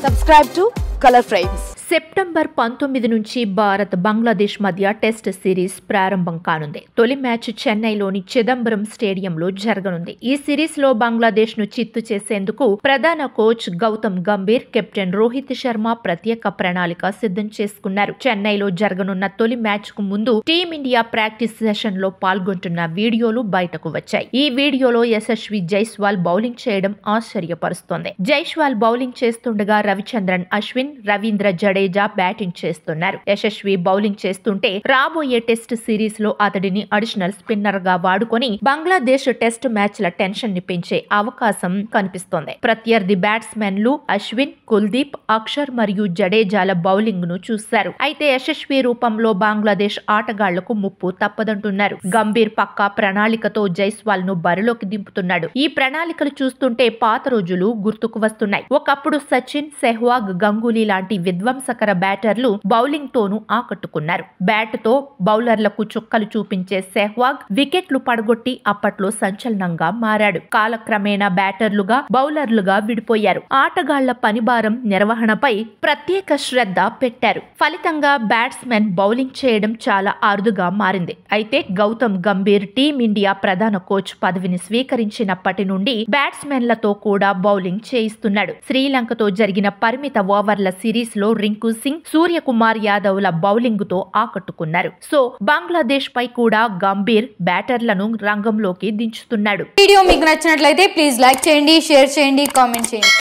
Subscribe to Color Frames. September 19 నుంచి భారత్ బంగ్లాదేశ్ మధ్య test series ప్రారంభం కానుంది. తొలి మ్యాచ్ చెన్నైలోని చిదంబరం స్టేడియంలో జరగనుంది. ఈ సిరీస్ లో బంగ్లాదేశ్ ను చిత్తు చేసేందుకు ప్రధాన కోచ్ గౌతమ్ గంభీర్, కెప్టెన్ రోహిత్ శర్మ ప్రత్యేక ప్రణాళిక సిద్ధం చేసుకున్నారు. చెన్నైలో జరగనున్న తొలి మ్యాచ్ కు ముందు టీమిండియా ప్రాక్టీస్ సెషన్ లో పాల్గొంటున్న వీడియోలు బయటకు వచ్చాయి. ఈ వీడియోలో యశస్వి జైస్వాల్ బౌలింగ్ చేయడం ఆశ్చర్యపరుస్తోంది. జైస్వాల్ బౌలింగ్ చేస్తుండగా రవిచంద్రన్ అశ్విన్, రవీంద్ర జడేజా బ్యాటింగ్ చేస్తున్నారు. యశస్వి బౌలింగ్ చేస్తుంటే రాబోయే టెస్ట్ సిరీస్ లో అతడిని అడిషనల్ స్పిన్నర్ గా వాడుకొని బంగ్లాదేశ్ టెస్ట్ మ్యాచ్ల టెన్షన్ ని పెంచే అవకాశం కనిపిస్తోంది. ప్రత్యర్థి బ్యాట్స్మెన్లు అశ్విన్, కుల్దీప్, అక్షర్ మరియు జడేజాల బౌలింగ్ ను చూశారు. అయితే యశస్వి రూపంలో బంగ్లాదేశ్ ఆటగాళ్లకు ముప్పు తప్పదంటున్నారు. గంభీర్ పక్కా ప్రణాళికతో జైస్వాల్ ను బరిలోకి దింపుతున్నాడు. ఈ ప్రణాళికలు చూస్తుంటే పాత రోజులు గుర్తుకు వస్తున్నాయి. ఒకప్పుడు సచిన్, సెహ్వాగ్, గంగూలీ లాంటి విధ్వంసకర బ్యాటర్లు బౌలింగ్ తోనూ ఆకట్టుకున్నారు. బ్యాట్ తో బౌలర్లకు చుక్కలు చూపించే సెహ్వాగ్ వికెట్లు పడగొట్టి అప్పట్లో సంచలనంగా మారాడు. కాలక్రమేణా బ్యాటర్లుగా, బౌలర్లుగా విడిపోయారు. ఆటగాళ్ల పనిభారం, నిర్వహణపై ప్రత్యేక శ్రద్ధ పెట్టారు. ఫలితంగా బ్యాట్స్మెన్ బౌలింగ్ చేయడం చాలా అరుదుగా మారింది. అయితే గౌతమ్ గంభీర్ టీమిండియా ప్రధాన కోచ్ పదవిని స్వీకరించినప్పటి నుండి బ్యాట్స్మెన్లతో కూడా బౌలింగ్ చేయిస్తున్నాడు. శ్రీలంకతో జరిగిన పరిమిత ఓవర్ల సిరీస్ లో రింకు సింగ్, సూర్యకుమార్ యాదవ్ ల బౌలింగ్ తో ఆకట్టుకున్నారు. సో బంగ్లాదేశ్ పై కూడా గంభీర్ బ్యాటర్లను రంగంలోకి దించుతున్నాడు. వీడియో మీకు నచ్చినట్లయితే ప్లీజ్ లైక్ చేయండి, షేర్ చేయండి, కామెంట్ చేయండి.